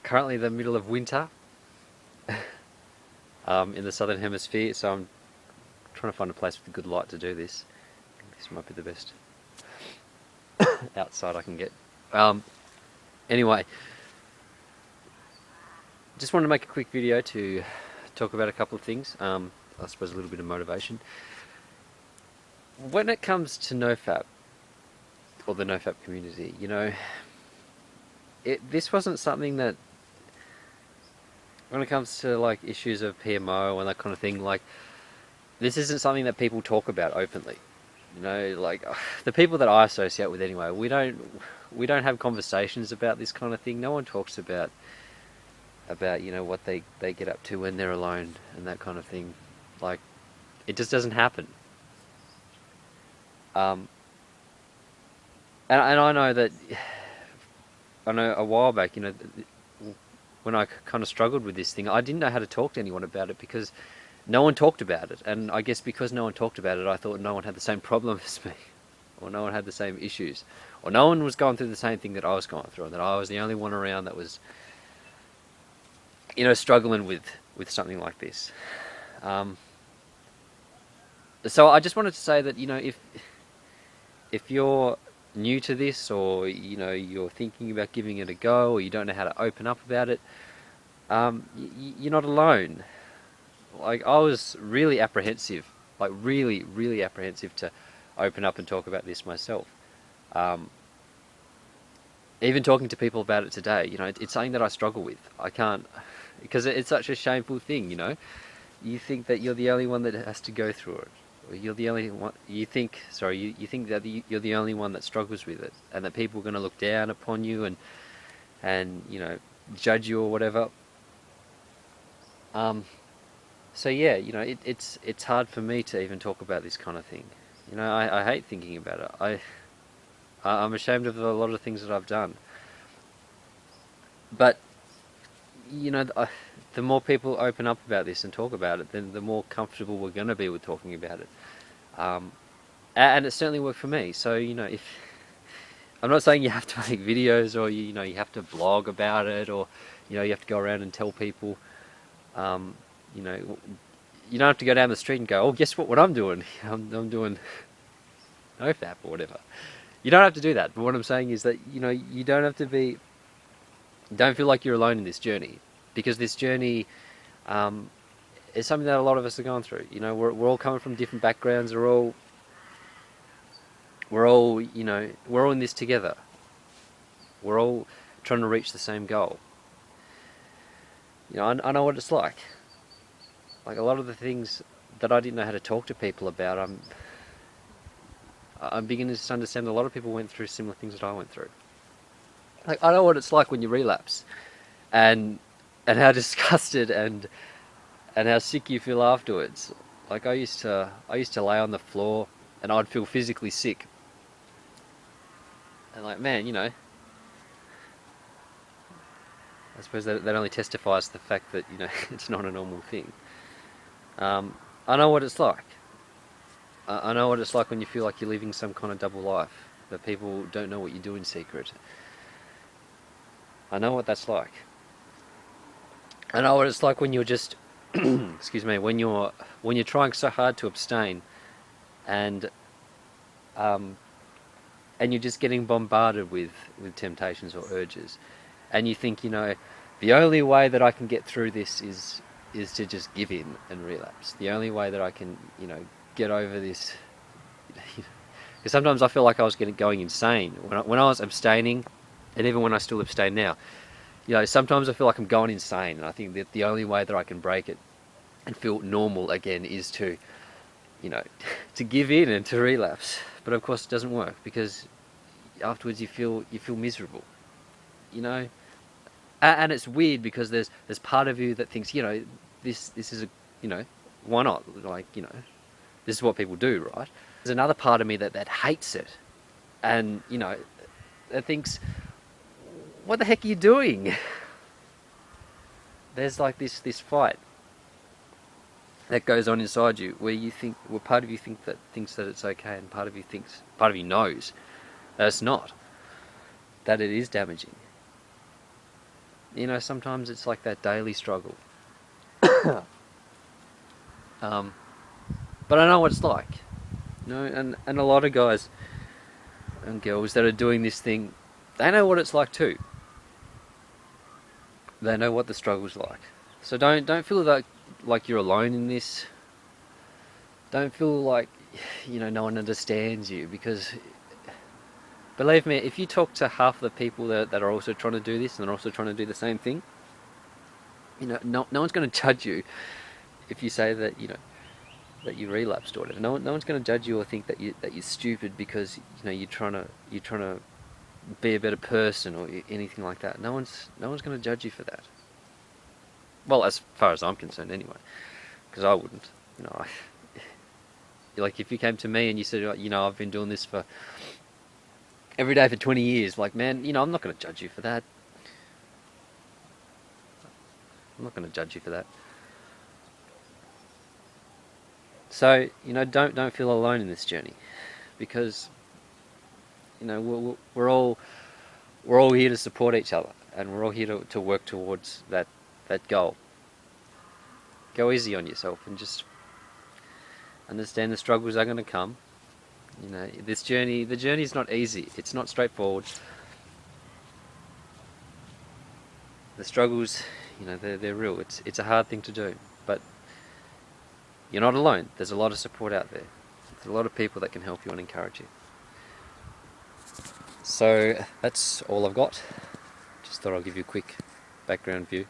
currently the middle of winter in the southern hemisphere, so I'm trying to find a place with a good light to do this. This might be the best outside I can get. Anyway, just wanted to make a quick video to talk about a couple of things. I suppose a little bit of motivation. When it comes to Nofap, or the Nofap community, this wasn't something that, when it comes to like issues of PMO and that kind of thing, like this isn't something that people talk about openly. Like the people that I associate with anyway, we don't have conversations about this kind of thing. No one talks about what they get up to when they're alone and that kind of thing. Like it just doesn't happen. And I know that, I know a while back, when I kind of struggled with this thing, I didn't know how to talk to anyone about it because no one talked about it. And I guess because no one talked about it, I thought no one had the same problem as me, or no one had the same issues, or no one was going through the same thing that I was going through, and that I was the only one around that was, struggling with something like this. So I just wanted to say that, if you're new to this, or you're thinking about giving it a go, or you don't know how to open up about it, you're not alone. Like I was really apprehensive, like really apprehensive to open up and talk about this myself. Even talking to people about it today, it's something that I struggle with. I can't, because it's such a shameful thing. You think that you're the only one that has to go through it. You're the only one. You think that you're the only one that struggles with it, and that people are going to look down upon you and judge you or whatever. So yeah, it's hard for me to even talk about this kind of thing. I hate thinking about it. I'm ashamed of a lot of things that I've done. But the more people open up about this and talk about it, then the more comfortable we're going to be with talking about it. And it certainly worked for me. So if I'm not saying you have to make videos, or you have to blog about it, or you have to go around and tell people. You don't have to go down the street and go, oh, guess what I'm doing? I'm doing Nofap or whatever. You don't have to do that. But what I'm saying is that you don't have to be. Don't feel like you're alone in this journey, because this journey is something that a lot of us are going through. We're all coming from different backgrounds. We're all in this together. We're all trying to reach the same goal. I know what it's like. Like a lot of the things that I didn't know how to talk to people about, I'm beginning to understand a lot of people went through similar things that I went through. Like I know what it's like when you relapse, and how disgusted and how sick you feel afterwards. Like I used to lay on the floor and I'd feel physically sick. And like, man, I suppose that only testifies to the fact that it's not a normal thing. I know what it's like. I know what it's like when you feel like you're living some kind of double life, that people don't know what you do in secret. I know what that's like. I know what it's like when you're just, excuse me, when you're trying so hard to abstain, and you're just getting bombarded with temptations or urges, and you think, the only way that I can get through this is to just give in and relapse. The only way that I can, get over this, because sometimes I feel like I was going insane when I was abstaining, and even when I still abstain now. Sometimes I feel like I'm going insane, and I think that the only way that I can break it and feel normal again is to, to give in and to relapse. But of course it doesn't work, because afterwards you feel miserable, and it's weird, because there's part of you that thinks, this is a, why not? Like, this is what people do, right? There's another part of me that hates it, and that thinks, what the heck are you doing? There's like this fight that goes on inside you, where part of you thinks that it's okay, and part of you knows that it's not, that it is damaging. you know, sometimes it's like that daily struggle. But I know what it's like, you know, and a lot of guys and girls that are doing this thing, they know what it's like too. They know what the struggle's like. So don't feel like you're alone in this. Don't feel like, you know, no one understands you, because believe me, if you talk to half the people that are also trying to do this and are also trying to do the same thing, you know, no one's going to judge you if you say that, you know, that you relapsed or whatever. No one's going to judge you or think that you're stupid because, you know, you're trying to be a better person or anything like that. No one's going to judge you for that. Well, as far as I'm concerned, anyway, because I wouldn't. You know, like if you came to me and you said, you know, I've been doing this for every day for 20 years, like, man, you know, I'm not going to judge you for that. I'm not going to judge you for that. So, you know, don't feel alone in this journey, because, you know, we're all here to support each other, and we're all here to work towards that goal. Go easy on yourself and just understand the struggles are going to come. You know, the journey's not easy. It's not straightforward. The struggles, you know, they're real. It's a hard thing to do, but you're not alone. There's a lot of support out there. There's a lot of people that can help you and encourage you. So that's all I've got. Just thought I'll give you a quick background view.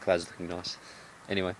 Clouds looking nice. Anyway.